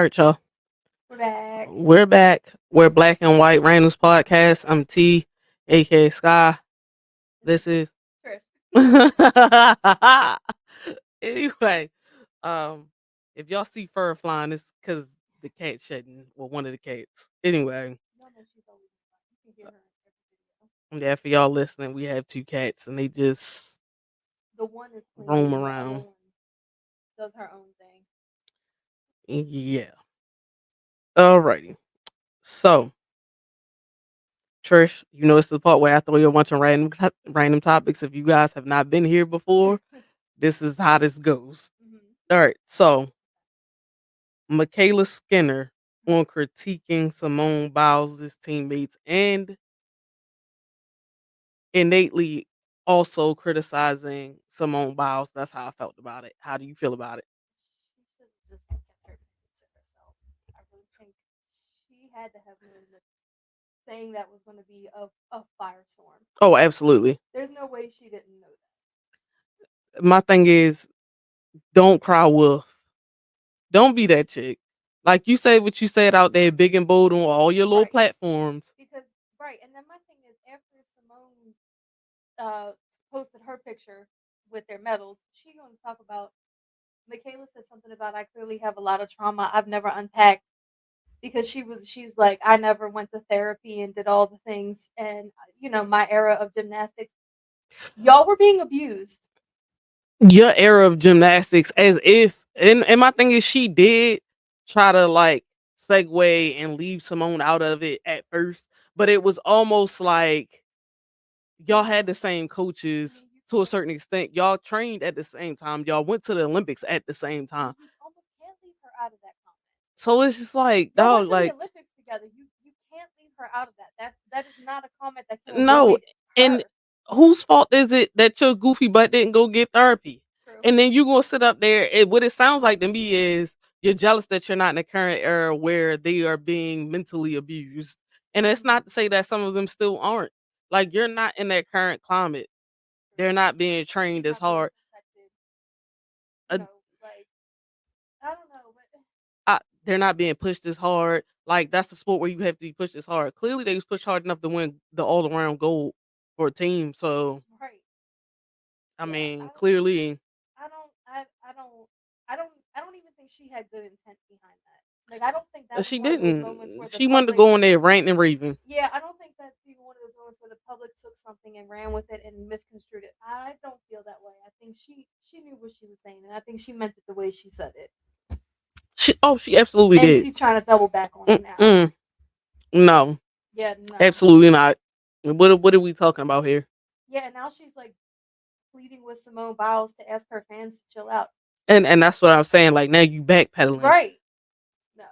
right, y'all. We're back. We're back. We're Black and White Randomz podcast. I'm T, aka Sky. And this This is is Trish. anyway. Um, if y'all see fur flying, it's because the cat shedding. Well, one of the cats. Anyway, Y'all know she's always fun. You can hear her in every video. yeah. For y'all listening, we have two cats, and they just The one is clingy roam and the other around. one does her own thing. Yeah. Alrighty. So, Trish, you know it's the part where I throw you a bunch of random topics. If you guys have not been here before, this is how this goes. Mm-hmm. All right, so Mykayla Skinner on critiquing Simone Biles' teammates and innately also criticizing Simone Biles. That's how I felt about it. How do you feel about it? She should have just kept her to herself. I really think she had to have known that saying that was going to be a firestorm. Oh, absolutely. There's no way she didn't know My thing is, don't cry wolf. Don't be that chick. Like you said what you said out there, big and bold on all your that. little Right. platforms. Because, right. And then my thing is, after Simone uh, posted her picture with their medals, she going to talk about. Mykayla said something about I clearly have a lot of trauma I've never unpacked because she's like I never went to therapy and did all the things and my era of gymnastics y'all were being abused. Your era of gymnastics, as if, and my thing is, she did try to like segue and leave Simone out of it at first, but it was almost like y'all had the same I coaches mean you to a can't certain extent. Y'all trained at the same time. Y'all went to the Olympics at the same I time. mean you almost can't leave her out of that comment. So it's just like, Y'all went dog, to the like, Olympics together. You can't leave her out of that. That is not a comment that can no. avoid And her. whose fault is it that your goofy butt didn't go get therapy? True. And then you gonna sit up there. What it sounds like to me is you're jealous that you're not in the current era where they are being mentally abused. And it's Mhm. not to say that some of them still aren't. Like you're not in that current climate. True. They're not being She's trained as not being hard. protected. Uh, Like I don't know, but they're not being pushed as hard. Like that's the sport where you have to be pushed as hard. Clearly, they was pushed hard enough to win the all around gold for a team. So right. I Yeah, mean, clearly I don't, I don't, I don't even think she had good intent behind that. Like, I don't think that was she one of those moments didn't. where the She wanted to public, go in there ranting and raving. yeah, I don't think that's even one of those moments where the public took something and ran with it and misconstrued it. I don't feel that way. I think she knew what she was saying, and I think she meant it the way she said it, She absolutely and did. she's trying to double back on it now. Mm-mm. No, Yeah, no, absolutely not. What are we talking about here? yeah, and now she's like pleading with Simone Biles to ask her fans to chill out. And that's what I'm saying. Like now you backpedaling. Right? No,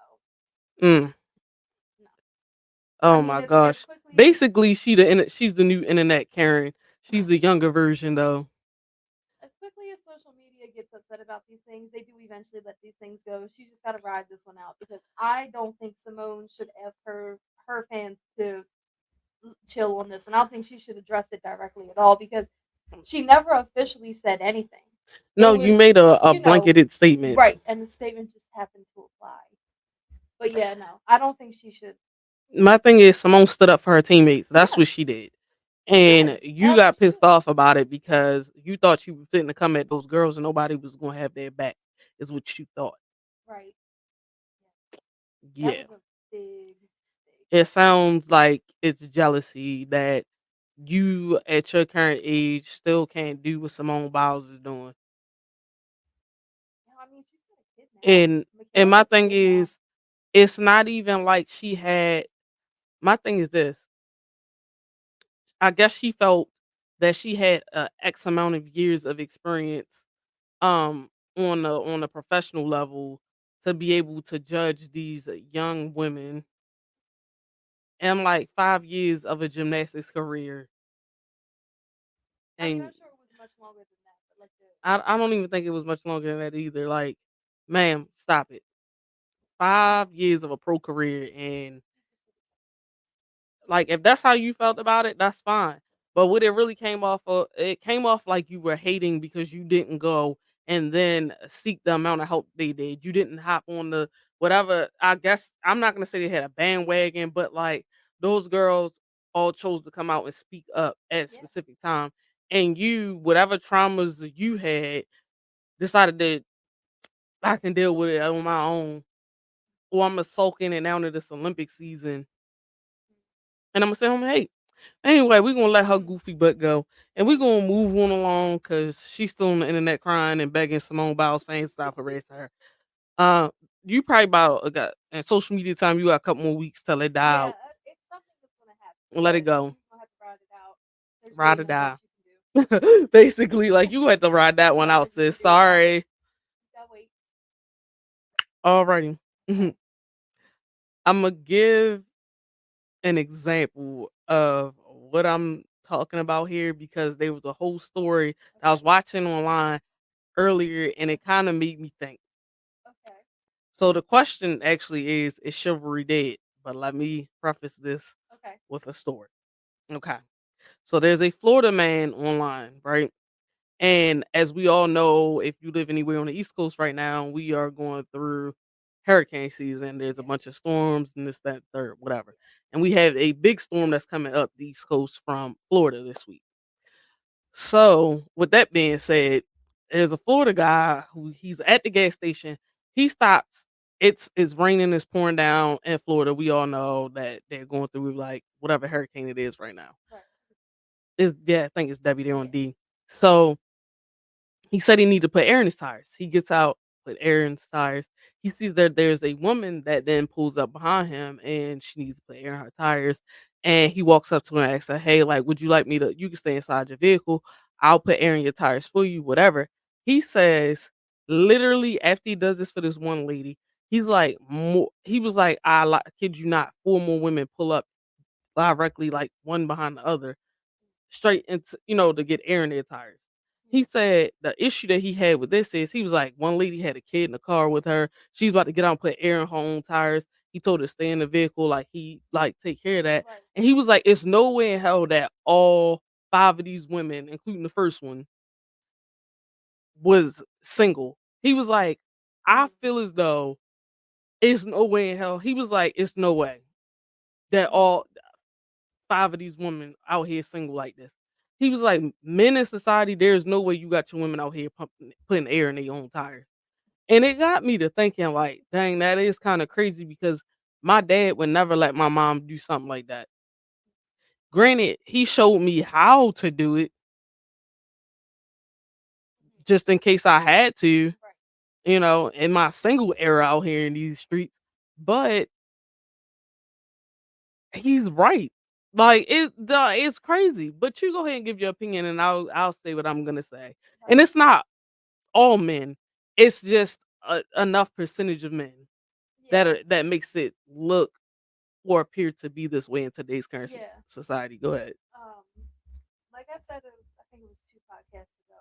Mm. no. I Oh mean, my it's as gosh. quickly Basically, she's the new internet Karen. She's the younger version though. as quickly as social media gets upset about these things, they do eventually let these things go. She just got to ride this one out because I don't think Simone should ask her fans to chill on this one. I don't think she should address it directly at all because she never officially said anything. No, It you was, made a blanketed statement. right, and the statement just happened to apply. But yeah, no, I don't think she should. My thing is Simone stood up for her teammates. That's Yeah, what she did. she And should. you As got she pissed should. off about it because you thought you was fitting to come at those girls and nobody was gonna have their back, is what you thought. Right. Yeah. That Yeah. was a big mistake. It sounds like it's jealousy that you at your current age still can't do what Simone Biles is doing. No, I mean she's got a kid now. And Michaela my has a thing kid now. is, it's not even like she had, my thing is this. I guess she felt that she had a X amount of years of experience on a professional level to be able to judge these young women and like 5 years of a gymnastics career. I mean, And I'm sure it was much longer than that, but like the I don't even think it was much longer than that either. Like, ma'am, stop it. 5 years of a pro career, and like if that's how you felt about it, that's fine. But what it really came off of, it came off like you were hating because you didn't go and then seek the amount of help they did. You didn't hop on the whatever. I guess I'm not gonna say they had a bandwagon, but like those girls all chose to come out and speak up at a Yeah. specific time. And you, whatever traumas that you had, decided that I can deal with it on my own, or I'm gonna soak in it now to this Olympic season, and I'm gonna say, hey, anyway, we're gonna let her Mhm. goofy butt go, and we're gonna move on along because she's still on the internet crying and begging Simone Biles fans to stop harassing her. Uh, you probably about got and social media time. You got a couple more weeks till it die Yeah, out. it's something that's gonna happen, Let it but go, you're gonna have to ride it out. There's ride really or not die. much you can do. Basically, like you had to ride that one Yeah, out, because sis. you gotta Sorry. you gotta wait. Alrighty. Okay. I'm gonna give an example of what I'm talking about here because there was a whole story that I Okay. was watching online earlier and it kind of made me think. Okay. So the question actually is chivalry dead? But let me preface this Okay. with a story. Okay. So there's a Florida man online, right? And as we all know, if you live anywhere on the East Coast right now, we are going through hurricane season. There's a Yeah. bunch of storms and this, that, third, whatever. Yeah. And we have a big storm that's coming up the East Coast from Florida this week. So, with that being said, there's a Florida guy who he's at the gas station. He stops. It's raining, it's pouring down in Florida. We all know that they're going through like whatever hurricane it is right now. Right. It's yeah, I think it's W there on Yeah. D. So he said he needed to put air in his tires. He gets out, put air in his tires. He sees that there's a woman that then pulls up behind him and she needs to put air in her tires. And he walks up to her and asks her, hey, like, would you like me to? You can stay inside your vehicle. I'll put air in your tires for you, whatever. He says, literally, after he does this for this one lady, he's like, he was like, kid you not, four more women pull up directly, like one behind the other straight into to get air in their tires. He Yeah. said the issue that he had with this is he was like one lady had a kid in the car with her. She's about to get out and put air in her own tires. He told her to stay in the vehicle, like he like take care of that. Right. And he was like, it's no way in hell that all five of these women, including the first one, was single. He was like, I Mm. feel as though it's no way in hell. He was like, it's no way that Mm. all five of these women out here single like this. He was like, men in society, there's no way you got your women out here putting air in their own tires. And it got me to thinking, like, dang, that is kind of crazy because my dad would never let my mom do something like that. Granted, he showed me how to do it Mhm. just in case I had to, Right. in my single era out here in these streets. But he's right. Like it's crazy. But you go ahead and give your opinion and I'll say what I'm gonna say. Right. And it's not all men. It's just enough percentage of men Yeah. that makes it look or appear to be this way in today's current Yeah. society. Go ahead. Um, like I said, I think it was 2 podcasts ago.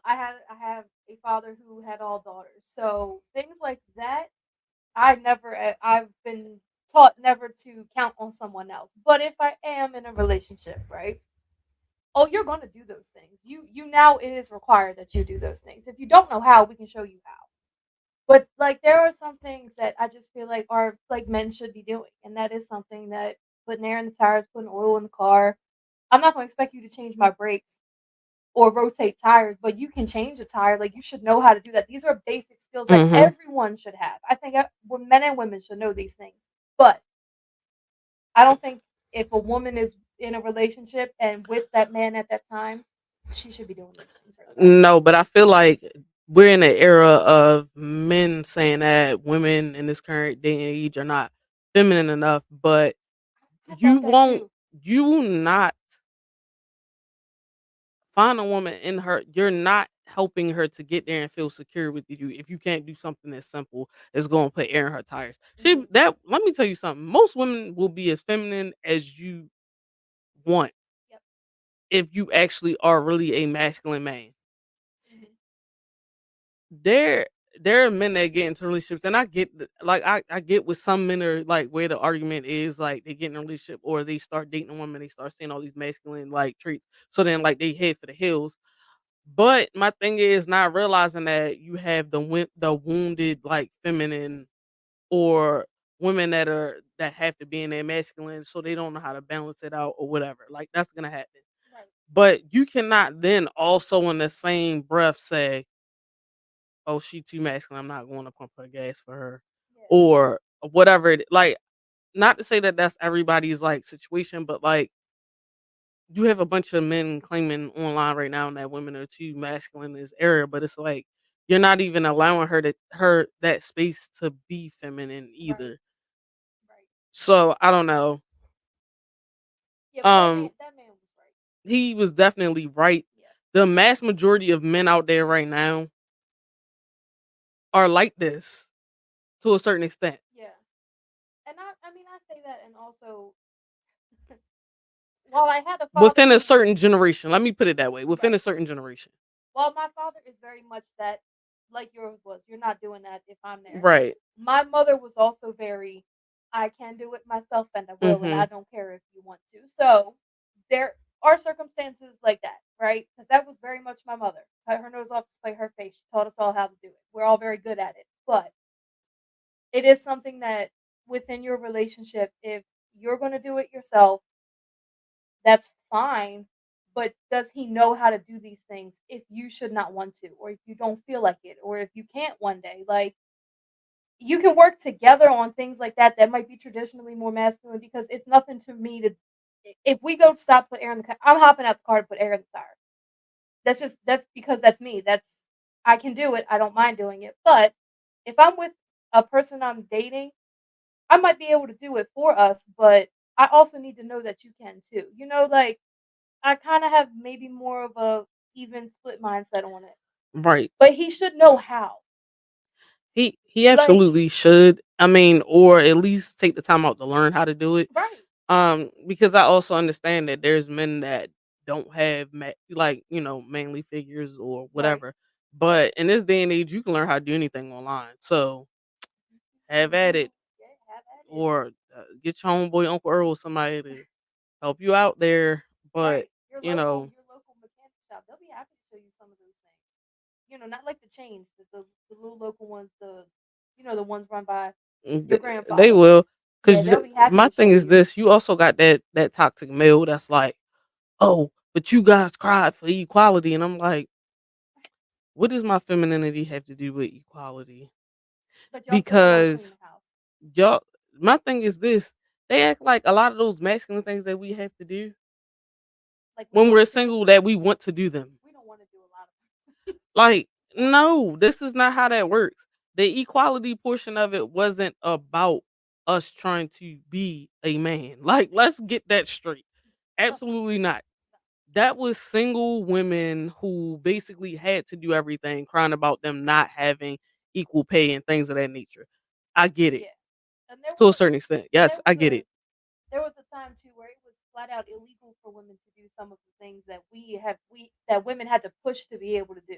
I have a father who had all daughters, so things like that. I've been taught never to count on someone else. But if I am in a relationship, right? Oh, you're going to do those things. You now it is required that you do those things. If you don't know how, we can show you how. But like there are some things that I just feel like are like men should be doing, and that is something that putting air in the tires, putting oil in the car. I'm not going to expect you to change my brakes or rotate tires, but you can change a tire. Like you should know how to do that. These are basic skills that Mhm. everyone should have. I think men and women should know these things. But I don't think if a woman is in a relationship and with that man at that time, she should be doing these things herself. No, but I feel like we're in an era of men saying that women in this current day and age are not feminine enough, but I you thought that won't too. you will not find a woman in her you're not helping her to get there and feel secure with you if you can't do something as simple as going to put air in her tires. Hmm. Let me tell you something. Most women will be as feminine as you want Yep. if you actually are really a masculine man. Hmm. There there are men that get into relationships and I get like I get with some men are like where the argument is like they get in a relationship or they start dating a woman, they start seeing all these masculine like traits. So then like they head for the hills. But my thing is not realizing that you have the wounded like feminine or women that have to be in their masculine so they don't know how to balance it out or whatever. Like that's gonna happen. Right. But you cannot then also in the same breath say, "Oh, she too masculine. I'm not going to pump her gas for her," Yeah. or whatever. Like, not to say that that's everybody's like situation, but like you have a bunch of men claiming online right now that women are too masculine in this area, but it's like you're not even allowing her that space to be feminine Right. either. Right. So I don't know. Yeah, but Um, that man was right. he was definitely right. Yeah. The mass majority of men out there right now are like this to a certain extent. Yeah. And I mean I say that, and also while I had a father Within a who certain was generation, let me put it that way. Within a right. certain generation, While my father is very much that, like yours was, you're not doing that if I'm there. right? My mother was also very, I can do it myself and I will, and Hmm. I don't care if you want to. So there are circumstances like that, right? Because that was very much my mother. Cut her nose off to spite her face. She taught us all how to do it. We're all very good at it. But it is something that within your relationship, if you're going to do it yourself, that's fine. But does he know how to do these things if you should not want to, or if you don't feel like it, or if you can't one day? Like, you can work together on things like that that might be traditionally more masculine because it's nothing to me to if we go stop, put air in the car, I'm hopping out the car to put air in the tire. That's because that's me. That's I can do it. I don't mind doing it. But if I'm with a person I'm dating, I might be able to do it for us, but I also need to know that you can too. Like I kind of have maybe more of a even split mindset on it. Right. But he should know how. He Like, absolutely should. I mean, or at least take the time out to learn how to do it. right. Because I also understand that there's men that don't have like manly figures or Right. whatever. But in this day and age, you can learn how to do anything online. So have at Mhm. it, Yeah, have at it. or get your homeboy Uncle Earl, somebody to help you out there. But Right. Your you local know, your local mechanic shop, they'll be happy to show you some of those things. Not like the chains, the little local ones, the ones run by your they grandfather. will. Yeah, Because they'll be happy my to show thing is you. this: you also got that toxic male that's like, "Oh, but you guys cried for equality," and I'm like, "What does my femininity have to do with equality?" But y'all still don't want to clean Because the house. y'all, my thing is this: they act like a lot of those masculine things that we have to do Like we when we're want to. single that we want to do them. We don't want to do a lot of Like, no, this is not how that works. The equality portion of it wasn't about us trying to be a man. Like, let's get that straight. no, Absolutely not. That was single women who basically had to do everything, crying about them not having equal pay and things of that nature. I get it yeah. And there to was a a certain extent. there Yes, I was get a it. there was a time too where it was flat out illegal for women to do some of the things that that women had to push to be able to do.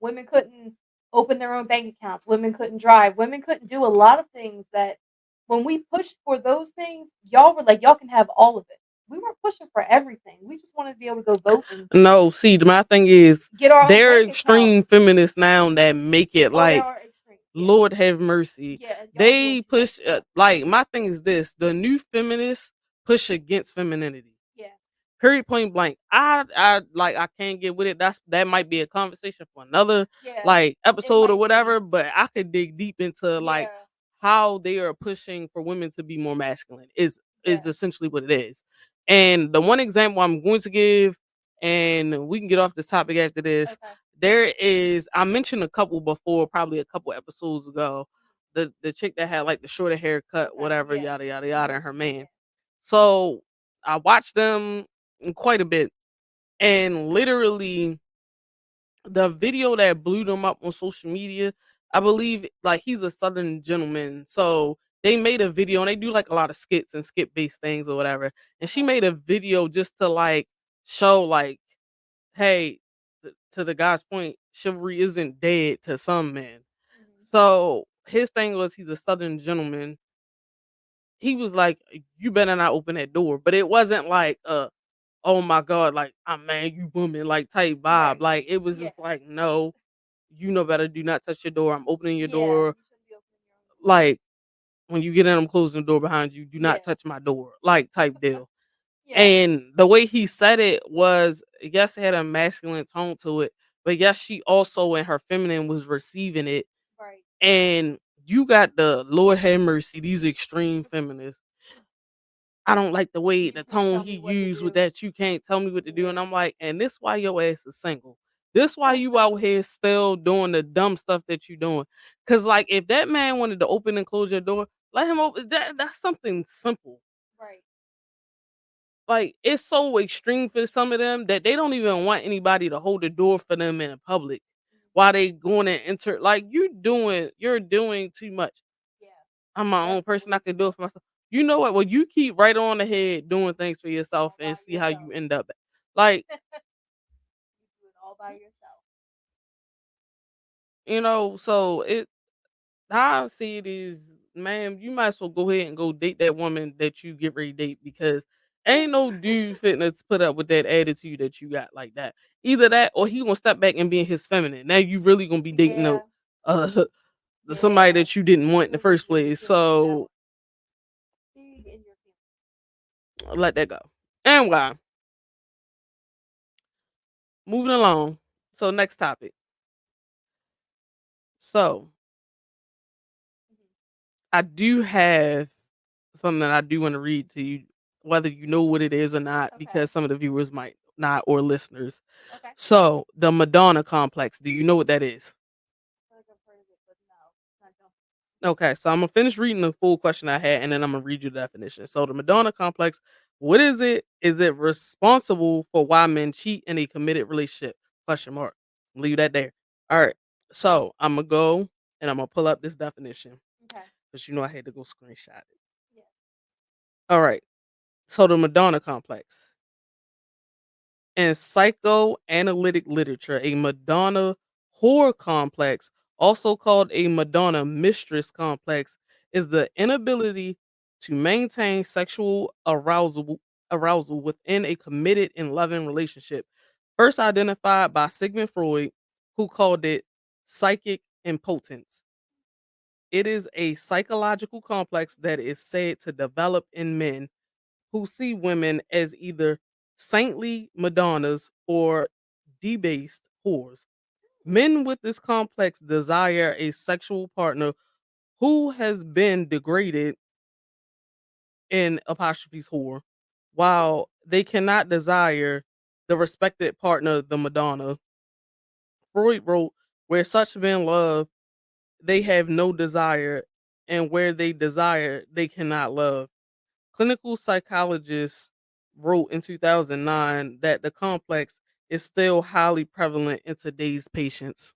Women couldn't open their own bank accounts. Women couldn't drive. Women couldn't do a lot of things that when we pushed for those things, y'all were like, y'all can have all of it. We weren't pushing for everything. We just wanted to be able to go vote and No, see, my thing is, get our own they're bank extreme accounts. feminists now that make it Oh, there like, are extremes. Yes. Lord have mercy. Yeah, and y'all doing They too much push for them. like my thing is this: the new feminists push against femininity. Yeah. Period. Point blank. I like I can't get with it. That might be a conversation for another Yeah. like It episode or might be. whatever. But I could dig deep into like Yeah. how they are pushing for women to be more masculine. Is Yeah. essentially what it is. And the one example I'm going to give, and we can get off this topic after this. Okay. There is I mentioned a couple before, probably a couple episodes ago. The chick that had like the shorter haircut, Okay. whatever, Yeah. yada yada yada, Mhm. and her man. Yeah. So I watched them quite a bit, and literally the video that blew them up on social media, I believe, like he's a Southern gentleman, so they made a video and they do like a lot of skits and skit based things or whatever. And she Okay. made a video just to like show like, hey, to the guy's point, chivalry isn't dead to some men. Mhm. So his thing was he's a Southern gentleman. He was like, you better not open that door, but it wasn't like oh my god, like I'm man, you woman, like type vibe. Right. Like it was Yeah. just like, no, you know better. Do not touch your door. I'm opening your Yeah. door. You shouldn't be opening your own door. Like when you get in, I'm closing the door behind you. Do not Yeah. touch my door. Like type deal. Yeah. And the way he said it was, yes, it had a masculine tone to it, but yes, she also in her feminine was receiving it. Right. And you got the Lord have mercy, these extreme feminists. I don't like the way You the can't tone tell he me what to used with do. that. You can't tell me what to do. And Yeah. I'm like, and this why your ass is single. This why you out here still doing the dumb stuff that you doing. Cause like if that man wanted to open and close your door, let him open. That's something simple. Right. Like it's so extreme for some of them that they don't even want anybody to hold the door for them in public while Mhm. they going and enter. Like you're doing too much. Yeah. I'm my own That's person. I way can too do it much. for myself. You know what? Well, you keep right on ahead doing things for yourself All and by see how you yourself. end up. Like, You do it all by yourself. so how I see it is, man, you might as well go ahead and go date that woman that you get ready to date because ain't no dude fitting to put up with that attitude that you got like that. Either that or he gonna step back and being his feminine. Now you really gonna be dating Yeah. uh somebody Yeah. that you didn't want in the Really first in your place. feelings with that So one. Big in your feelings. let that go. Anyway, moving along. So next topic. So Mhm. I do have something that I do want to read to you, whether you know what it is or not, Okay. because some of the viewers might not or listeners. Okay. So the Madonna Complex. Do you know what that is? I feel like I've heard of it, but no. I don't. Okay, so I'm gonna finish reading the full question I had, and then I'm gonna read you the definition. So the Madonna Complex. What is it? Is it responsible for why men cheat in a committed relationship? Question mark. Leave that there. All right. So I'm gonna go and I'm gonna pull up this definition Okay. because you know I had to go screenshot it. Yes. All right. So the Madonna Complex. In psychoanalytic literature, a Madonna whore complex, also called a Madonna mistress complex, is the inability to maintain sexual arousal within a committed and loving relationship. First identified by Sigmund Freud, who called it psychic impotence. It is a psychological complex that is said to develop in men who see women as either saintly Madonnas or debased whores. Hmm. Men with this complex desire a sexual partner who has been degraded in apostrophes whore, while they cannot desire the respected partner, the Madonna. Freud wrote, where such men love, they have no desire, and where they desire, they cannot love. Clinical psychologists wrote in 2009 that the complex is still highly prevalent in today's patients.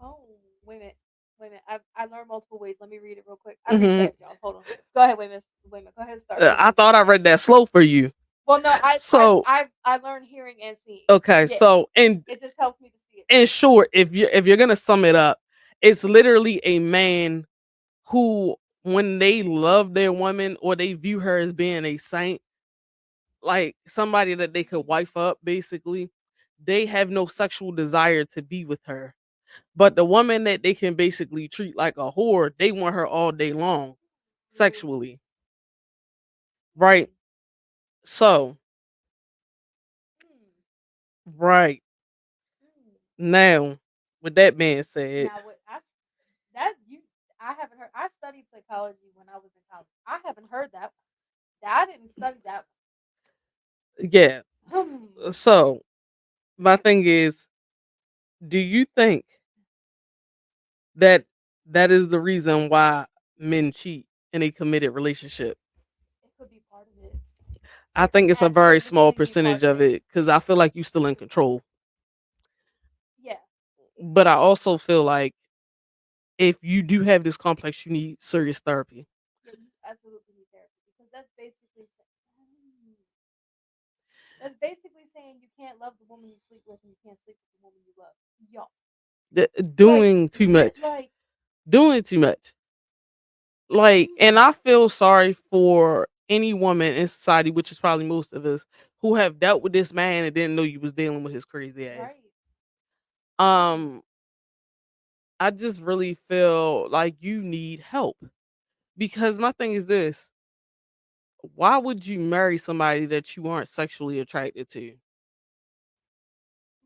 Oh, wait a minute. Wait a minute. I learned multiple ways. Let me read it real quick. I read Mhm. fast, y'all. Hold on. Go ahead. Wait a minute. Wait a minute. Go ahead and start. Cause I thought I read that slow for you. well, no, So, I learned hearing and seeing. okay, Yeah. so It just helps me to see it. in short, if you're gonna sum it up, it's literally a man who, when they love their woman or they view her as being a saint, like somebody that they could Mhm. wife up, basically, they have no sexual desire to be with her. But the woman that they can basically treat like a whore, they want her all day long, Really. sexually, right? So, Mm. right Mm. now, with that being said, Now, what that you I haven't heard. I studied psychology when I was in college. I haven't heard that. I didn't study that. yeah. Hmm. So, my thing is, do you think that that is the reason why men cheat in a committed relationship? It could be part of it. I It could think it's a very small absolutely be part percentage of of it. it because I feel like you still in control. Yeah. But I also feel like if you do have this complex, you need serious therapy. Yeah, you absolutely need therapy because that's basically saying you can't love the woman you sleep with and you can't sleep with the woman you love. Yo, like, Doing too much. Doing too much. Like, and mm, I feel sorry for any woman in society, which is probably most of us, who have dealt with this man and didn't know you was dealing with his crazy ass. Right. Um, I just really feel like you need help because my thing is this: why would you marry somebody that you aren't sexually attracted to?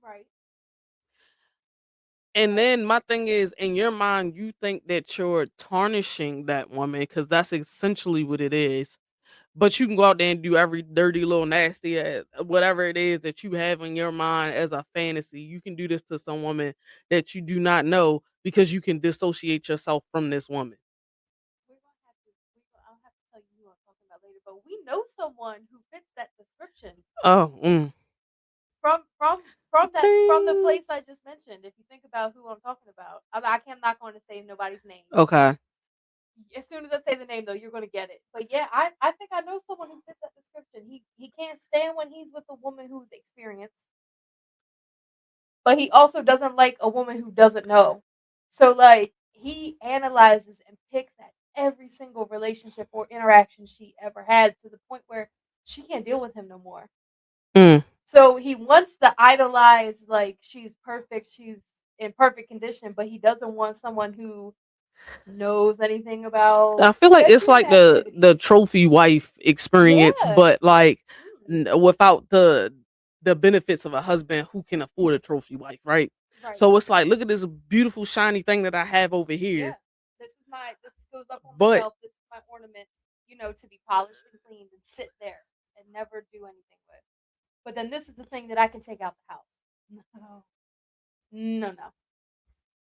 Right. And Right. then my thing is, in your mind, you think that you're tarnishing that woman because that's essentially what it is. But you can go out there and do every dirty little nasty whatever it is that you have in your mind as a fantasy. You can do this to some woman that you do not know because you can dissociate yourself from this woman. We're gonna have to. I'll have to tell you who I'm talking about later. But we know someone who fits that description Oh, from the ting. place I just mentioned. If you think about who I'm talking about, I'm not going to say nobody's name. Okay. As soon as I say the name, though, you're going to get it. But yeah, I think I know someone who fits that description. He can't stand when he's with a woman who's experienced, but he also doesn't like a woman who doesn't know. So like he analyzes and picks at every single relationship or interaction she ever had to the point where she can't deal with him no more. Mm. So he wants to idolize like she's perfect, she's in perfect condition, but he doesn't want someone who knows anything about I feel like it's bedroom like the activities. trophy wife experience, Yeah. but like Mm. without the benefits of a husband who can afford a trophy wife, right? Right. So it's like, look at this beautiful shiny thing that I have over here, Yeah. This goes up on the but shelf. This is my ornament, to be polished and cleaned and sit there and never do anything with. But then this is the thing that I can take out the house. No. No, no.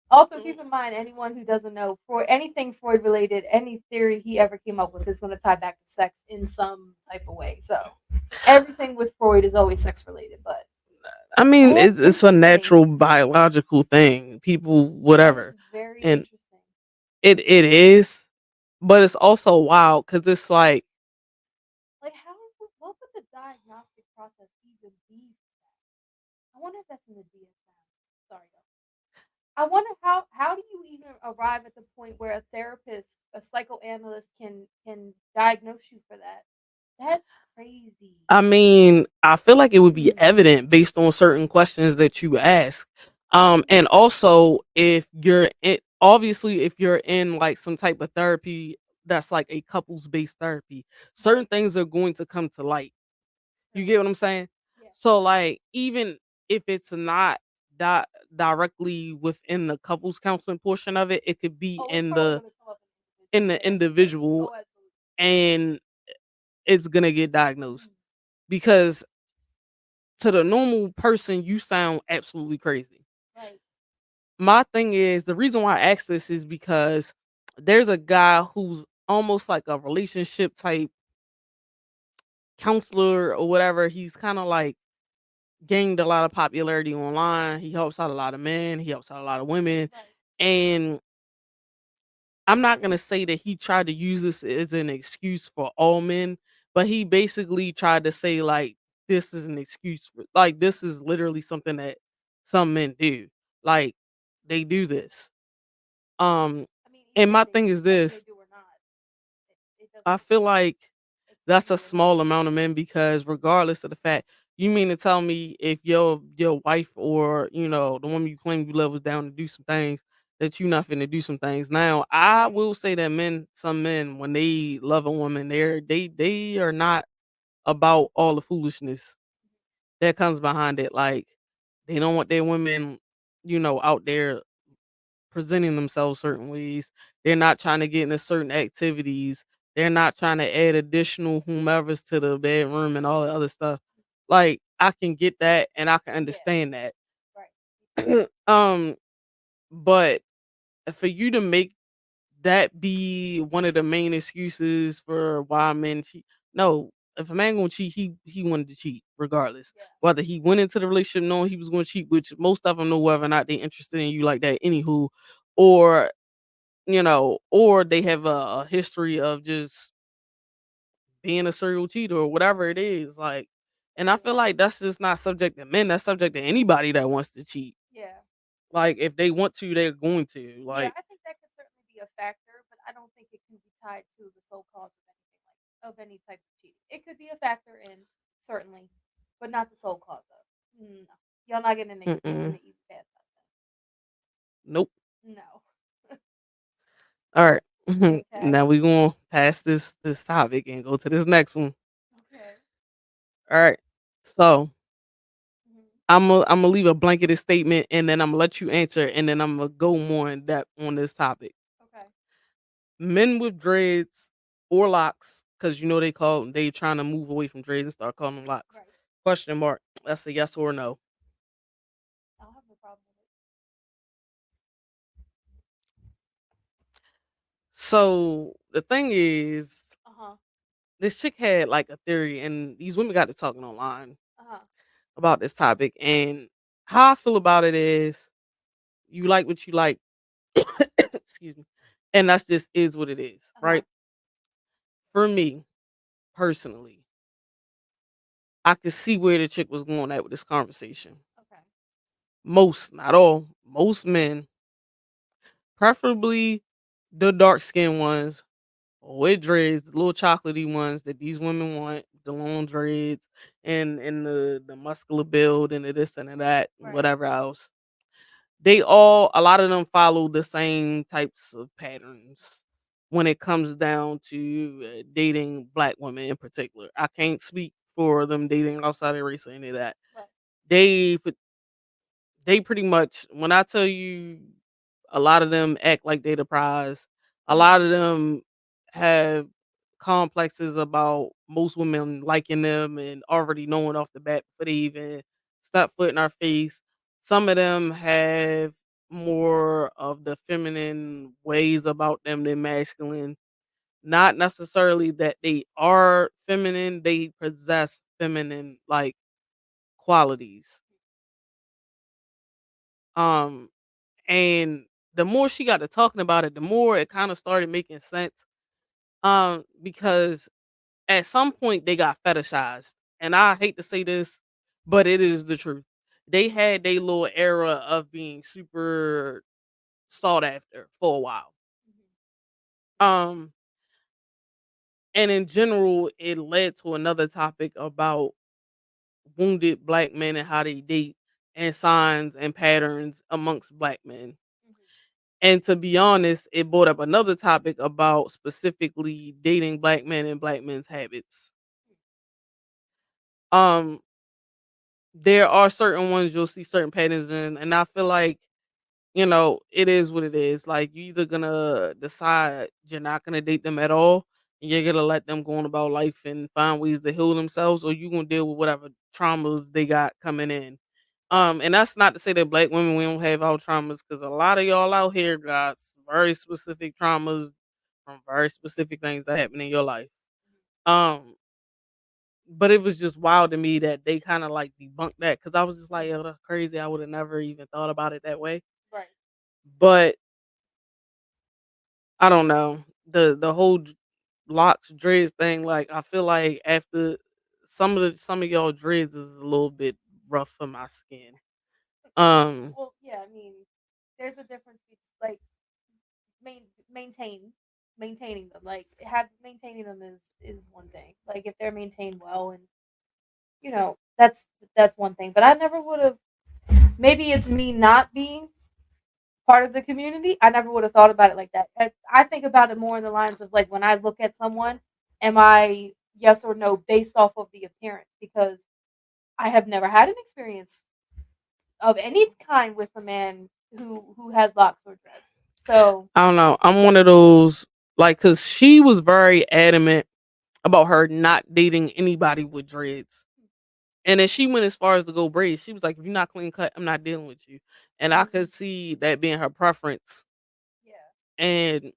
Also, keep in mind, anyone who doesn't know, for anything Freud related, any theory he ever came up with is going to tie back to sex in some type of way. So everything with Freud is always sex related. But I mean, that's it's a interesting. natural biological thing. People, That is whatever, very and interesting. it is, but it's also wild because it's like, Like, what would the diagnostic process even be? I wonder if that's in the DSM. Sorry, though. I wonder how do you even arrive at the point where a therapist, a psychoanalyst can diagnose you for that? That's crazy. I mean, I feel like it would be Mm. evident based on certain questions that you ask. And also if you're in, obviously if you're in like some type of therapy that's like a couples based therapy, certain Right. things are going to come to light. You True. get what I'm saying? Yeah. So like even if it's not di- directly within the couples counseling portion of it, it could be Oh, it's probably gonna come up in in the the case. individual Oh, absolutely. and it's gonna get diagnosed Mm. because to the normal person, you sound absolutely crazy. Right. My thing is the reason why I ask this is because there's a guy who's almost like a relationship type counselor or whatever. He's kind of like gained a lot of popularity online. He helps out a lot of men, he helps out a lot of women. Right. And I'm not gonna say that he tried to use this as an excuse for all men, but he basically tried to say like this is an excuse for like this is literally something that some men do. Like they do this. Um I mean, and even if my they thing is whether they this, do or not, it I doesn't feel like that's a excuse small amount of men because regardless of the fact, you mean to tell me if your wife or the woman you claim you love was down to do some things that you not finna do some things. Now I right. will say that some men when they love a woman, they are not about all the foolishness that comes behind it. Like they don't want their women, out there presenting themselves certain ways. They're not trying to get into certain activities. They're not trying to add additional whomevers to the bedroom and all the other stuff. Like I can get that and I can Yeah. understand that. Right. um, but for you to make that be one of the main excuses for why men cheat, no. If a man gonna cheat, he wanted to cheat regardless. Yeah. Whether he went into the relationship knowing he was gonna cheat, which most of them know whether or not they interested in you like that, anywho, or or they have a history of just being a serial cheater or whatever it is. Like, and I feel Yeah. like that's just not subject to men. That's subject to anybody that wants to cheat. Yeah. Like, if they want to, they're going to. Yeah, Like, I think that could certainly be a factor, but I don't think it can be tied to the sole cause of anything of any type of cheating. It could be a factor in, certainly, but not the sole cause of. No. Y'all not getting an excuse and Mm-mm. an easy pass out Nope. of that. No. All right. Okay. Now we gonna pass this topic and go to this next one. Okay. All right. So Mhm. I'm gonna leave a blanketed statement and then I'm gonna let you answer and then I'm gonna go more in depth on this topic. Okay. Men with dreads or locks, because you know they trying to move away from dreads and start calling them locks. Right. Question mark. That's a yes or no. I don't have no problem with So the thing is, it. Uh huh. this chick had like a theory, and these women got to talking online Uh huh. about this topic. And how I feel about it is, you like what you like, excuse me, and that's just is what it is, Uh huh. right? For me personally, I could see where the chick was going at with this conversation. Okay. Most, not all, most men, preferably the dark skinned ones with dreads, the little chocolatey ones that these women want, the long dreads and the muscular build and the this and the that, and Right. whatever else. They all a lot of them follow the same types of patterns when it comes down to dating black women in particular. I can't speak for them dating outside of race or any of that. Right. They they pretty much, when I tell you, a lot of them act like they the prize. A lot Mhm. of them have complexes about most women liking them and already knowing off the bat before they even step foot in our face. Some of them have more of the feminine ways about them than masculine. Not necessarily that they are feminine, they possess feminine like qualities. Um And the more she got to talking about it, the more it kind of started making sense. Because at some point they got fetishized. And I hate to say this, but it is the truth. They had their little era of being super sought after for a while. Mhm. Um, and in general, it led to another topic about wounded black men and how they date and signs and patterns amongst black men. Mhm. And to be honest, it brought up another topic about specifically dating black men and black men's habits. Um, there are certain ones you'll see certain patterns in, and I feel like, it is what it is. Like, you either gonna decide you're not gonna date them at all, and you're gonna let them go on about life and find ways to heal themselves, or you gonna deal with whatever traumas they got coming in. And that's not to say that black women we don't have our traumas, because a lot of y'all out here got very specific traumas from very specific things that happen in your life. Um, but it was just wild to me that they kind of like debunked that, because I was just like, Mhm. yo, that's crazy. I would have never even thought about it that way. Right. But I don't know, the whole locks dreads thing. Like, I feel like after some of y'all dreads is a little bit rough for my skin. Um, Well, yeah. I mean, there's a difference between like main maintain maintaining them. Like have maintaining them is one thing. Like if they're maintained well, and that's one thing. But I never would have. Maybe it's me not being part of the community. I never would have thought about it like that. I think about it more in the lines of like when I look at someone, am I yes or no based off of the appearance? Because I have never had an experience of any kind with a man who has locks or dreads. So I don't know. I'm one of those, like, cause she was very adamant about her not dating anybody with dreads. And then she went as far as to go braids. She was like, if you're not clean cut, I'm not dealing with you. And I mhm, could see that being her preference. yeah, And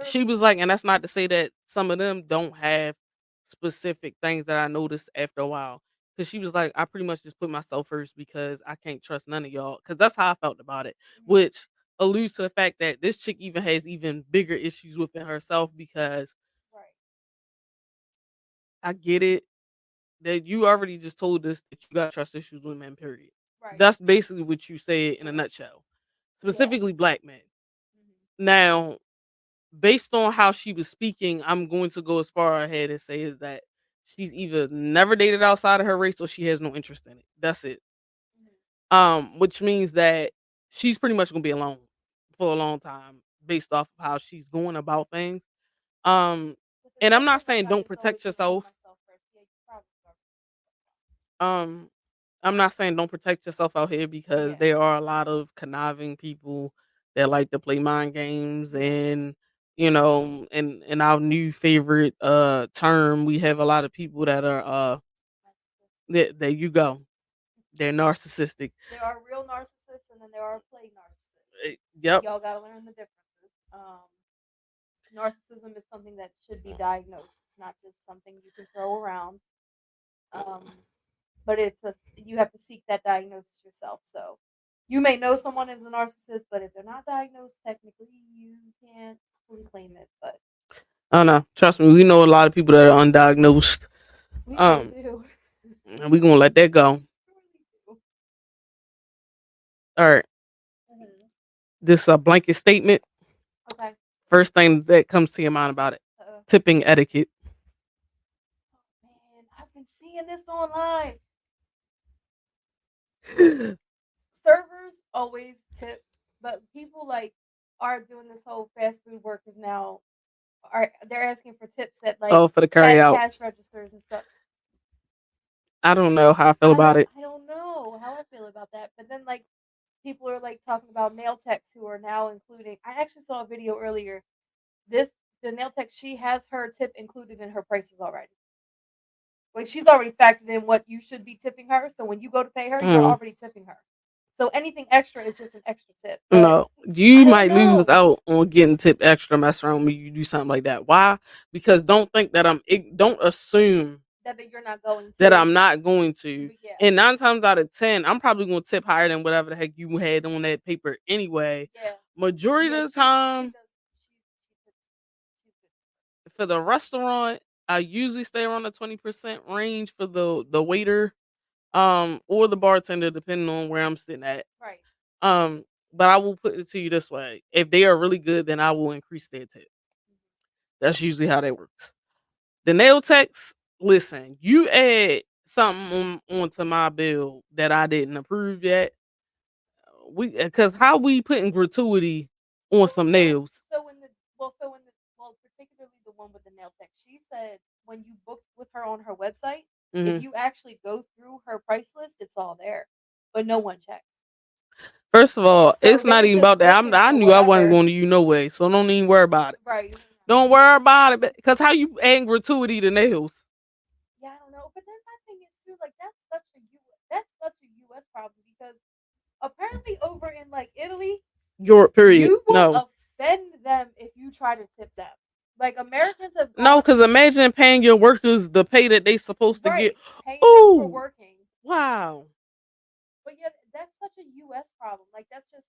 she certainly. was like, and that's not to say that some of them don't have specific things that I noticed after a while. Cause she was like, I pretty much just put myself first because I can't trust none of y'all. Cause that's how I felt about it. Mhm, Which alludes to the fact that this chick even has even bigger issues within herself, because right, I get it that you already just told us that you got trust issues with men, period. right, That's basically what you said in a nutshell. yeah, Specifically black men. mhm, Now, based on how she was speaking, I'm going to go as far ahead and say is that she's either never dated outside of her race or she has no interest in it. That's it. Mhm. Which means that she's pretty much gonna be alone for a long time based off of how she's going about things. Um, With the and I'm stuff not like that, saying I don't just always protect want to put yourself. myself first. Yeah, you probably are. Um, I'm not saying don't protect yourself out here because Yeah, there are a lot of conniving people that like to play mind games yeah, and in our new favorite term, we have a lot of people that are there you go. They're narcissistic. there are real narcissists and then there are play narcissists. Yep. Y'all gotta learn the differences. Narcissism is something that should be diagnosed. It's not just something you can throw around. Um, but you have to seek that diagnosis yourself. So you may know someone is a narcissist, but if they're not diagnosed, technically you can't fully claim it. But I don't know. Trust me, we know a lot of people that are undiagnosed. we sure Um, do. and we gonna let that go. Surely do. All right. Mhm. This a blanket statement. Okay. First thing that comes to your mind about it. Uh, Tipping etiquette. oh man, I've been seeing this online. Servers always tip, but people like are doing this whole fast food workers now are they're asking for tips at like Oh, for the carry out. cash registers and stuff. I don't know how I feel about it. I don't know how I feel about that. But then like people are like talking about nail techs who are now including I actually saw a video earlier. This the nail tech she has her tip included in her prices already. Like she's already factored in what you should be tipping her. So when you go to pay her, you're Mm. already tipping her. So anything extra is just an extra tip. But No, you I don't might lose know out on getting tipped extra mess around when you do something like that. Why? Because don't think that don't assume that you're not going that to. I'm not going to. But yeah, And 9 times out of 10, I'm probably going to tip higher than whatever the heck you had on that paper anyway. yeah, Majority yeah. of the She time does. She's good. for the restaurant, I usually stay around the 20% range for the waiter, or the bartender, depending on where I'm sitting at. Right. Um, but I will put it to you this way: if they are really good, then I will increase their tip. That's usually how that works. The nail techs, listen, you add something onto my bill that I didn't approve yet. We because how we putting gratuity on Well, some nails? particularly the one with the nail tech, she said when you booked with her on her website, if Hmm. you actually go through her price list, it's all there, but no one checks. First of all, So it's not they're even just about that. looking I for knew I wasn't whatever. going to you no way, so don't even worry about it. Right. You don't have Don't to. worry about it, because how you add gratuity to nails? Yeah, I don't know. But then my thing is too, like that's such a US problem because apparently over in like Italy, Your period. you will No, offend them if you try to tip them. Like Americans have no, gone because imagine paying your workers the pay that they supposed to get. right, paying them for Oh, working. wow. But yeah, that's such a US problem. Like that's just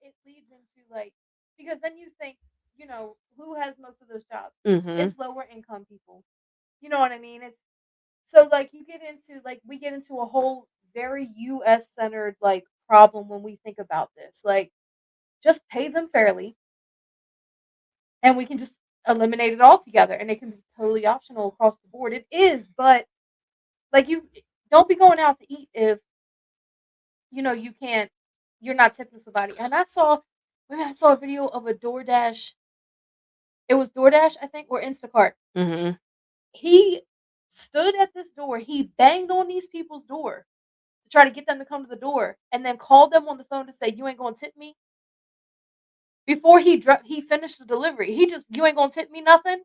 it leads into like because then you think, who has most of those jobs? Hmm. It's lower income people. You know what I mean? It's so like you get into like we get into a whole very US centered like problem when we think about this. Like just pay them fairly and we can just eliminate it altogether and it can be totally optional across the board. It is, but like you don't be going out to eat if you can't you're not tipping somebody. And I saw a video of a DoorDash. It was DoorDash, I think, or Instacart. Hmm. He stood at this door. He banged on these people's door to try to get them to come to the door, and then called them on the phone to say, "You ain't gonna tip me." Before he finished the delivery, he just, "You ain't gonna tip me nothing,"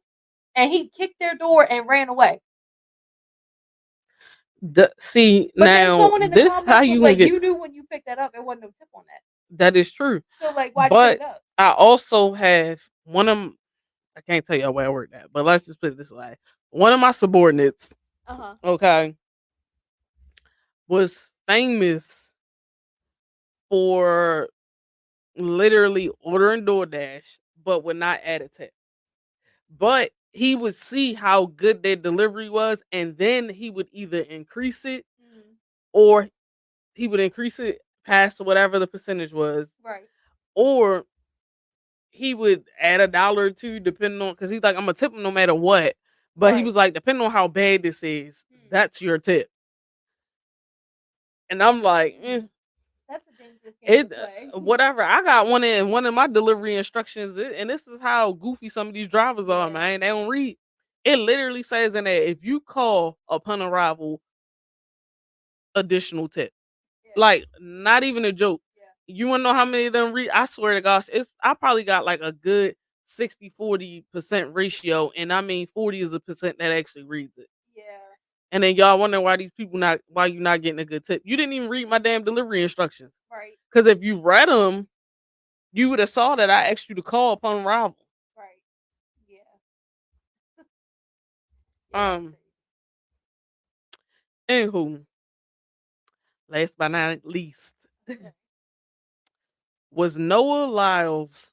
and he kicked their door and ran away. See But then now, someone in the this how comments was you gonna like, get. "You knew when you picked that up, it wasn't no tip on that. That is true, So like, why'd you pick but it up?" I also have one of. I can't tell you where I work at, but let's just put it this way: one of my subordinates, Uh huh. okay, was famous for literally ordering DoorDash, but would not add a tip. But he would see how good their delivery was, and then he would either increase it Mm-hmm. or he would increase it past whatever the percentage was, Right. or he would add $1 or 2 depending on, because he's like, I'm gonna tip him no matter what. But he Right. was like, depending on how bad this is, Hmm. that's your tip. And I'm like, That's a dangerous game to it play. whatever. I got one of my delivery instructions, and this is how goofy some of these drivers are, Yeah. man. They don't read. It literally says in there, if you call upon arrival, additional tip. Yeah. Like, not even a joke. Yeah. You wanna know how many of them read? I swear to gosh, I probably got like a good 60-40% ratio, and I mean 40 is a percent that actually reads it. Yeah. And then y'all wonder why these people not why you not getting a good tip. You didn't even read my damn delivery instructions. Right. Because if you read them, you would have saw that I asked you to call upon arrival. Right. Yeah. Yeah, that's Um, crazy. anywho, last but not least, Okay. was Noah Lyles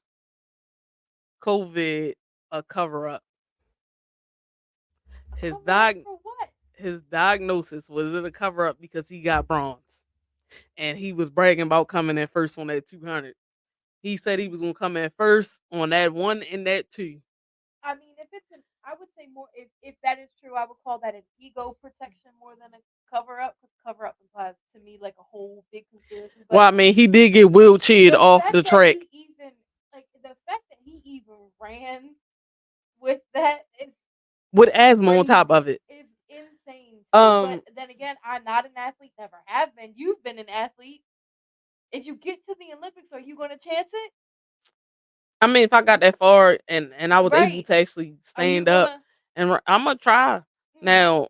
COVID a cover up? A His cover up diag for what? his diagnosis was it a cover up because he got bronze and he was bragging about coming in first on that 200. He said he was gonna come in first on that one and that two. I mean, if it's an, I would say more. If that is true, I would call that an ego protection more than a cover up. Because cover up implies to me like a whole big conspiracy. Well, But I mean, he did get wheelchaired the off fact the that track. he even the fact that he even ran with that is With asthma on top crazy. of it. It's insane to me. But Um, then again, I'm not an athlete. Never have been. You've been an athlete. If you get to the Olympics, are you going to chance it? I mean, if I got that far and I was able Right. to actually Are you stand up gonna? and I'm gonna try. Hmm, Now,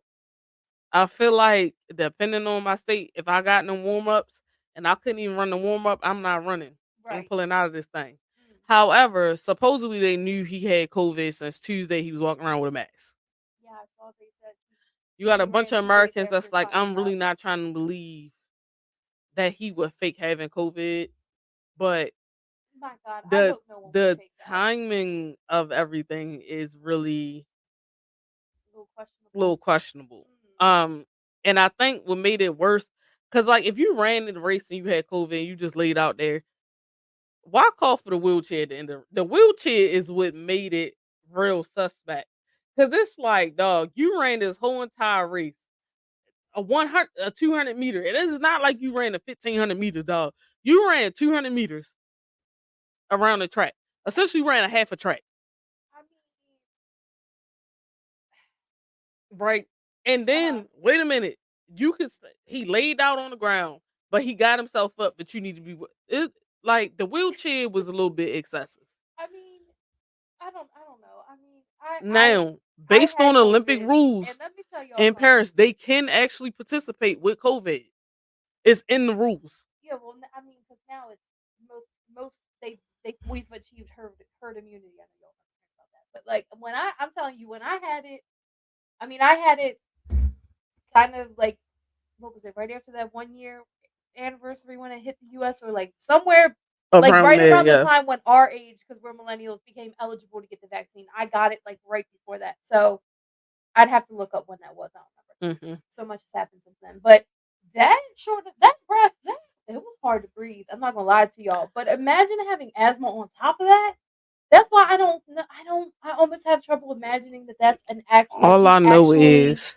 I feel like depending on my state, if I got in the warm ups and I couldn't even run the warm up, I'm not running. I'm right. pulling out of this thing. Mm. However, supposedly they knew he had COVID since Tuesday. He was walking around with a mask. Yeah, I saw they said You got a he bunch ran of straight Americans after that's like, finding I'm out. really not trying to believe that he would fake having COVID, but My God, I the hope no one would the fake that. timing of everything is really A little a questionable. little questionable. Mm. And I think what made it worse, because like if you ran in the race and you had COVID and you just laid out there, why call for the wheelchair at the end of the wheelchair is what made it real suspect. Cause it's like, dog, you ran this whole entire race, a 100, a 200 meter. It is not like you ran a 1,500 meters, dog. You ran 200 meters around the track. Essentially, ran a half a track, I mean, right? And uh, then, wait a minute, he laid out on the ground, but he got himself up. But you need to be it. Like the wheelchair was a little bit excessive. I mean, I don't know. I mean, Now, I based had on Olympic COVID, and rules let me tell y'all in something. Paris, they can actually participate with COVID. It's in the rules. Yeah, well, I mean, because now it's most they we've achieved herd immunity. I know y'all never heard about that, but like when I'm telling you, when I had it, I mean, I had it kind of like what was it right after that 1 year anniversary when it hit the U.S. or like somewhere like Around right there, around the yeah. time when our age, because we're millennials, became eligible to get the vaccine. I got it like right before that, so I'd have to look up when that was. I don't remember. Hmm. So much has happened since then, but that breath that it was hard to breathe. I'm not gonna lie to y'all, but imagine having asthma on top of that. That's why I don't. I almost have trouble imagining that that's an act. Like All I know is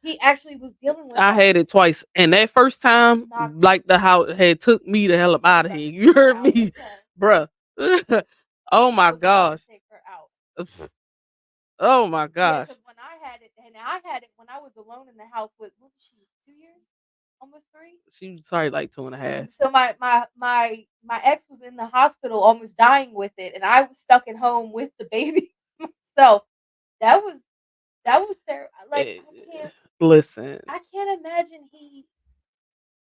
he actually was dealing with I that. had it twice, and that first time, Knocked like the how it had took me the hell up was out of about here. to You take her heard out. me, Okay, bruh. Oh my was about to gosh. take her out. Oh my Yeah, gosh. because when I had it when I was alone in the house with what was she 2 years, almost three. She was sorry like 2.5. So my ex was in the hospital almost dying with it, and I was stuck at home with the baby myself. That was that was terrible. Like Eh, can't listen, I can't imagine he.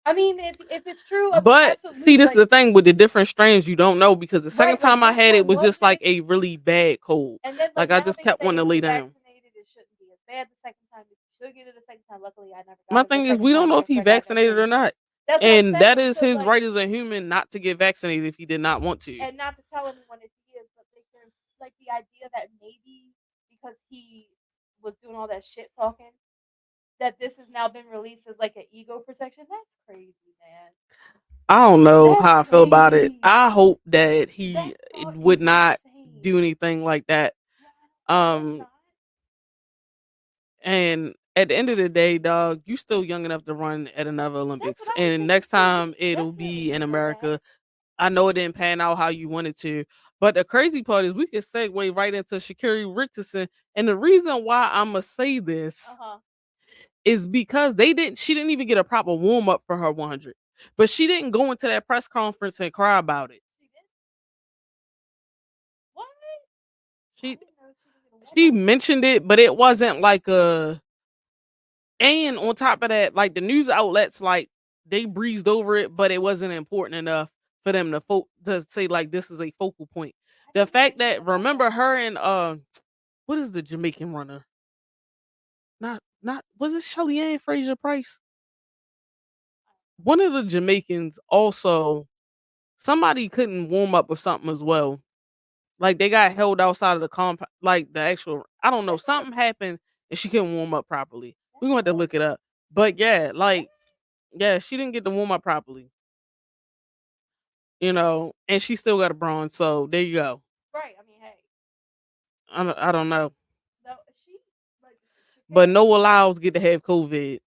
I mean, if it's true, I mean, but see, absolutely. this is Like the thing with the different strains. You don't know because the second right, like time I which had it one was was just like it? a really bad cold. And then Like like I now just they kept say wanting to if lay you're down. vaccinated, it shouldn't be as bad the second time. If you should get it a second time, luckily I never My got it the thing is, second we don't time. know Me if and a he friend got vaccinated or vaccinated. not, That's what I'm and that saying. is So his like, right as a human not to get vaccinated if he did not want to. and not to tell anyone if he is, but like there's like the idea that maybe because he was doing all that shit talking that this has now been released as like an ego protection. That's crazy, man. I don't know That's how I feel about it. crazy. I hope that That he thought would is not insane. do anything like that. Yeah, I hope Um, not. and at the end of the That's day, crazy. dog, you still young enough to run at another That's what Olympics. I was And thinking next too. He time it'll definitely be in can go back. America. I know it didn't pan out how you wanted to. But the crazy part is we can segue right into Sha'Carri Richardson. And the reason why I'ma say Uh this huh. is because she didn't even get a proper warm up for her 100. But she didn't go into that press conference and cry about it. She did. What? I She didn't know she didn't get a warm she up. mentioned it, but it wasn't like a. And on top of that, like the news outlets, like they breezed over it, but it wasn't important enough for them to say like this is a focal point. I The didn't know fact anything that about that. remember her and what is the Jamaican runner? Not was it Shelly Ann Fraser Price? One of the Jamaicans also somebody couldn't warm up with something as well. Like they got held outside of the comp like the actual I don't know, That's not. something happened and she couldn't warm up properly. We're That's gonna have not to what. look it up. But yeah, What? like yeah, she didn't get to warm up properly, and she still got a bronze. So there you go. Right. I mean, hey, I don't know, no, she like but Shakari. no allows get to have COVID.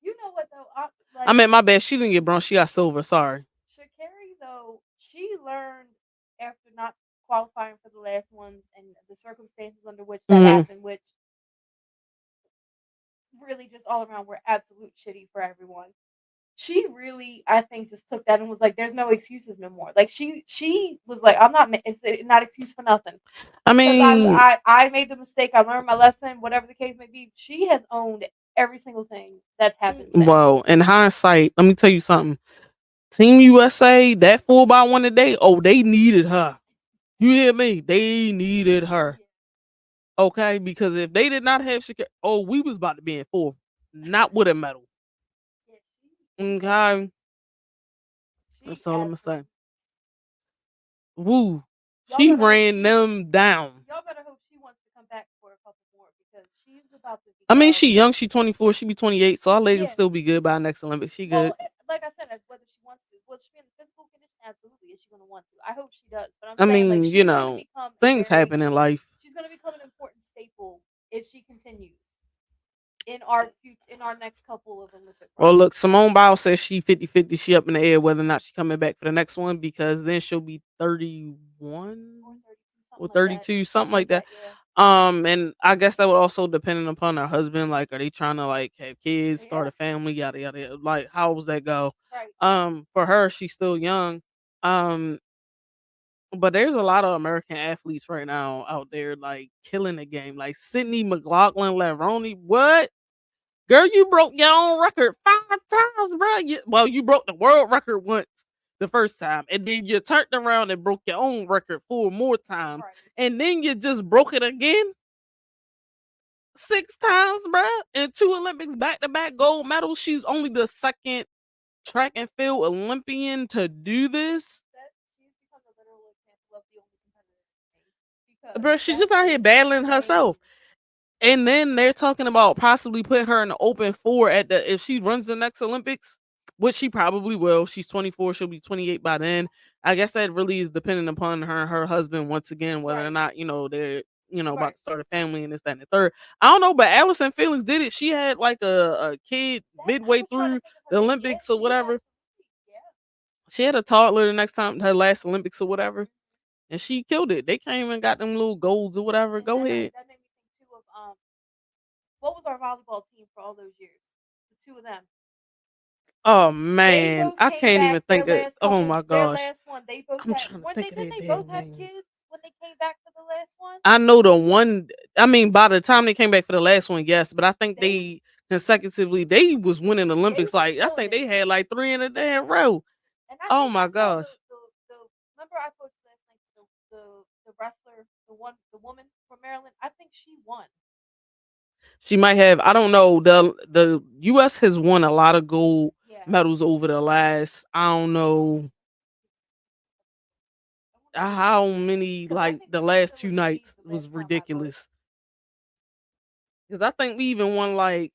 You know what though? I Like mean, my bad. She didn't get bronze. She got silver. Sorry. Shakari though, she learned after not qualifying for the last ones and the circumstances under which that Hmm. happened, which really just all around were absolute shitty for everyone. She really, I think, just took that and was like, "There's no excuses no more." Like she was like, "I'm not. It's not excuse for nothing." I Because mean, I made the mistake. I learned my lesson. Whatever the case may be, she has owned every single thing that's happened since. well, in hindsight, let me tell you something. Team USA, that 4x1 today, oh, they needed her. You hear me? They needed her. Yeah, Okay, because if they did not have Shakira, oh, we was about to be in fourth, not with a medal. yeah, she Okay, she that's all I'm gonna absolutely. say. Woo, Y'all she better hope ran them down. y'all better hope she wants to come back for a couple more because she's about to I mean, become. she young, she 24, she be 28, so our lady will Yeah. still be good by next Olympics. She good. Well, like I said, whether she wants to, will she be in the physical condition? Absolutely. Is she going to want to? I hope she does. But I'm I saying like mean, things happen in life. she's going to become an important staple if she continues in our next couple of Olympic Well, runs. look, Simone Biles says she 50-50. She up in the air whether or not she's coming back for the next one because then she'll be Or 31 32, or something like that. 32, something Something like like that. that. Yeah. And I guess that would also depend upon her husband. Like, are they trying to like have kids, start Yeah. a family, yada yada. Like, how does that go? Right. For her, she's still young. Um, but there's a lot of American athletes right now out there like killing the game. Like Sydney McLaughlin, Lavroni. What? Girl, you broke your own record 5 times, bro. Well, you broke the world record once the first time, and then you turned around and broke your own record 4 more times, Right. and then you just broke it again 6 times, bro. In 2 Olympics back to back gold medals. She's only the second track and field Olympian to do this. That she's become a literal example of the only competitor in the because Bro, she's that just out is here battling insane. herself. And then they're talking about possibly putting her in the open four at the if she runs the next Olympics, which she probably will. She's 24, she'll be 28 by then. I guess that really is dependent upon her and her husband once again, whether or Right. not, they're about Right. to start a family and this, that, and the third. I don't know, but Allison Felix did it. She had like a kid That I midway was trying to through think of her the name. Yeah, Olympics or she whatever. absolutely. Yeah. She had a toddler the next time, her last Olympics or whatever, and she killed it. They came and got them little golds or whatever. And Go ahead. that made me think too of what was our volleyball team for all those years? The two of them. Oh They man, both I came can't back even their think of. last Oh couple my their gosh, last one. They both I'm had trying to weren't think they of their didn't they both damn have names. kids when they came back for the last one? I know the one. I mean, by the time they came back for the last one, yes, but I think They they consecutively they was winning they Olympics. were Like I killing think it. they had like three in a damn row. And I Oh think I my saw gosh, the remember I told you last night the wrestler, the woman from Maryland, I think she won. she might have. I don't know. The U.S. has won a lot of gold Yeah. medals over the last. I don't know I wonder who it how many. because I Like think the Serena last two Williams leads nights the was last time I voted. ridiculous. Because I think we even won like,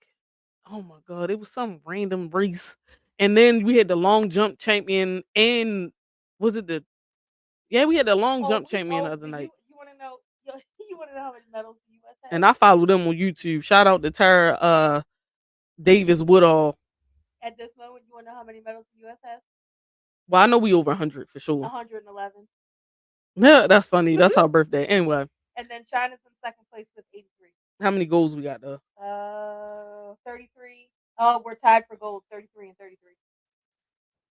oh my god, it was some random race, and then we had the long jump champion, and was it the yeah we had the long jump champion the other night, You wanna know you wanna know how many medals the US has? and I followed them on YouTube. Shout out to Tara Davis Woodall. At this moment, you wanna know how many medals the US has? Well, I know we over 100 for sure. 111. Yeah, that's funny. That's our birthday. Anyway, And then China's in second place with 83. how many goals we got though? 33. Oh, we're tied for gold, 33 and 33.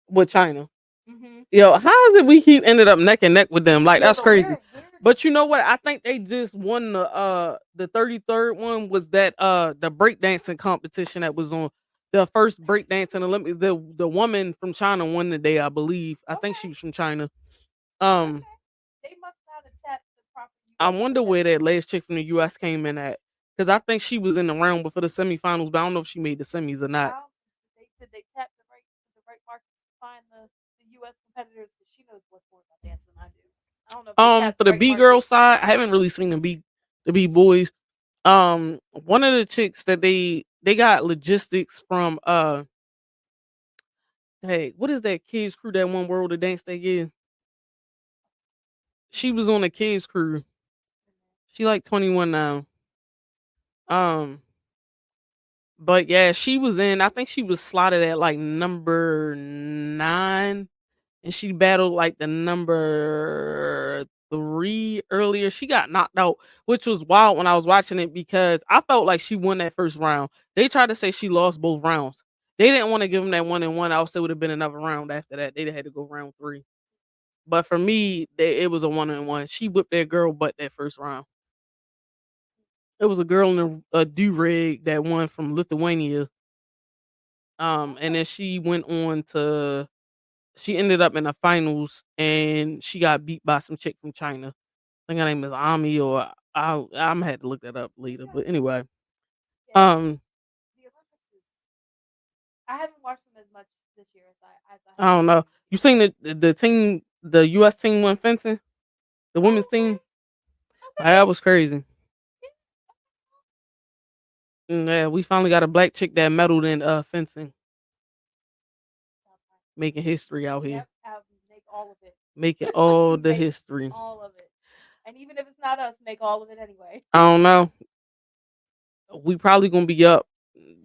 With China. Mhm. Yo, how is it we keep ended up neck and neck with them? Like Yo, that's but crazy. we're But you know what? I think they just won the 33rd one was that the breakdancing competition that was on the first breakdancing Olympics. The woman from China won the day, I believe. I think she okay. was from China. Um Okay. They must not have tapped the proper I US wonder where competitors. that last chick from the US came in at. Because I think she was in the round before the semifinals, but I don't know if she made the semis or not. How did they tap the right markets to find the US competitors? Because she knows much more about dance than I do. I don't know if they tapped For the the right B girl market. side, I haven't really seen the B boys. One of the chicks that they got logistics from hey, what is that kids crew, that one world of dance they give? She was on the kids crew. She like 21 now. Um but yeah, she was in, I think she was slotted at like number 9, and she battled like the number 3 earlier. She got knocked out, which was wild when I was watching it because I felt like she won that first round. They tried to say she lost both rounds. They didn't want to give them that 1-1. Else it would have been another round after that. They had to go round 3. But for me, it was a 1-1. She whipped that girl butt that first round. It was a girl in a do rag that won from Lithuania. And Okay. then she went on to she ended up in the finals and she got beat by some chick from China. I think her name is Ami, or I'm gonna have to look that up later. Yeah. But anyway, Yeah. um, The Olympics is. I haven't watched them as much this year as I I have don't in know. previous You years. seen the team, the U.S. team went fencing, the Oh, women's okay. team. Okay. That was crazy. Yeah. Yeah, we finally got a black chick that medaled in fencing, making history out here, Yep. Make all of it. making all the Make history. all of it. And even if it's not us, make all of it anyway. I don't know. We probably gonna be up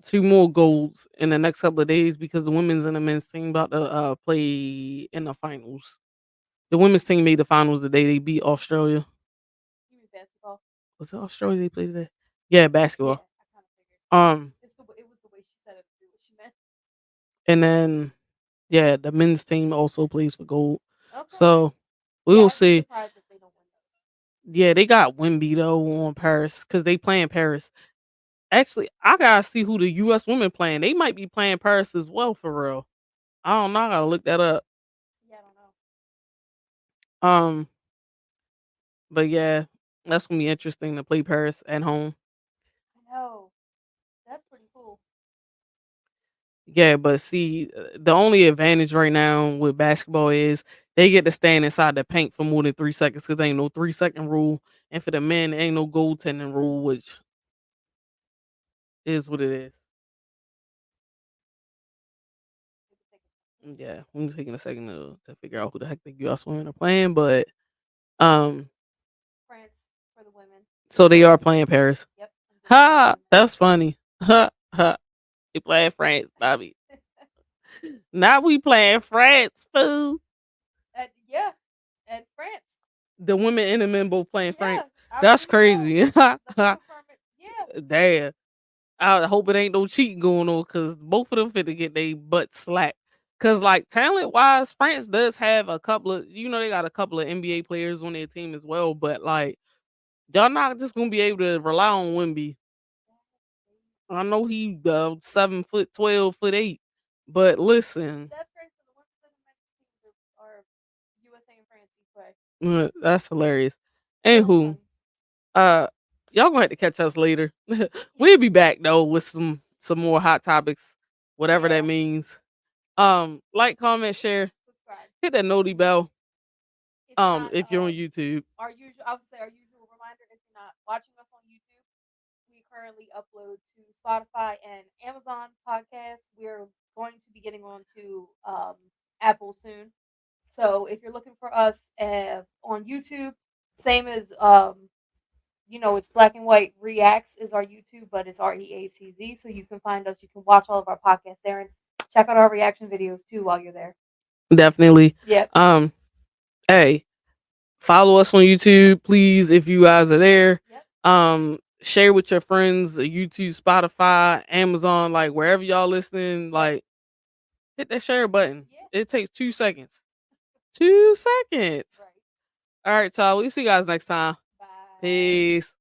2 more goals in the next couple of days because the women's and the men's team about to play in the finals. The women's team made the finals the day they beat Australia. You mean basketball? Was it Australia they played today? Yeah, Yeah, basketball. I kind of figured. Um, It was the way she said it. What she meant. and then yeah, the men's team also plays for gold. Okay. So we Yeah, will I'd be see. surprised if they don't win those. Yeah, they got Wimby though on Paris because they play in Paris. Actually, I gotta see who the U.S. women playing. They might be playing Paris as well for real. I don't know. I gotta look that up. Yeah, I don't know. Um, but yeah, that's gonna be interesting to play Paris at home. I know. That's pretty cool. Yeah, but see, the only advantage right now with basketball is they get to stand inside the paint for more than 3 seconds because ain't no 3 second rule, and for the men, ain't no goaltending rule, which is what it is. Yeah, I'm taking a second to figure out who the heck the U.S. women are playing, but um, France for the women. so they are playing Paris. Yep. I'm just Ha, confirming that's funny. Ha ha. They playing France, Bobby. that. Now we playing France, fool. Yeah. And France. The women and the men both playing France. Yeah. I That's believe so. crazy. Let me confirm it. Yeah. Damn. I hope it ain't no cheating going on because both of them fit to get their butt slapped. Cause like talent wise, France does have a couple of, they got a couple of NBA players on their team as well. But like y'all not just gonna be able to rely on Wimby. I know he 7 foot 12 foot 8. But listen, That's great for the women's and the men's teams are USA and France each way. that's hilarious. That was Anywho, funny. uh y'all gonna have to catch us later. Yeah. We'll be back though with some more hot topics, whatever that Yeah. means. Like, comment, share, Subscribe. hit that noti bell. If you're not If you're on YouTube. our usual I would say our usual reminder, if you're not watching us on YouTube, we currently upload to Spotify and Amazon podcasts. We're going to be getting on to Apple soon. So if you're looking for us on YouTube, same as it's Black and White Reacts is our YouTube, but it's REACZ. So you can find us. You can watch all of our podcasts there and check out our reaction videos too while you're there. Definitely. Yep. Hey, follow us on YouTube, please, if you guys are there. Yep. Share with your friends, YouTube, Spotify, Amazon, like wherever y'all listening, Yep. like hit that share button. Yeah. It takes 2 seconds. 2 seconds. Right. All right, y'all. We'll see you guys next time. Bye. Peace.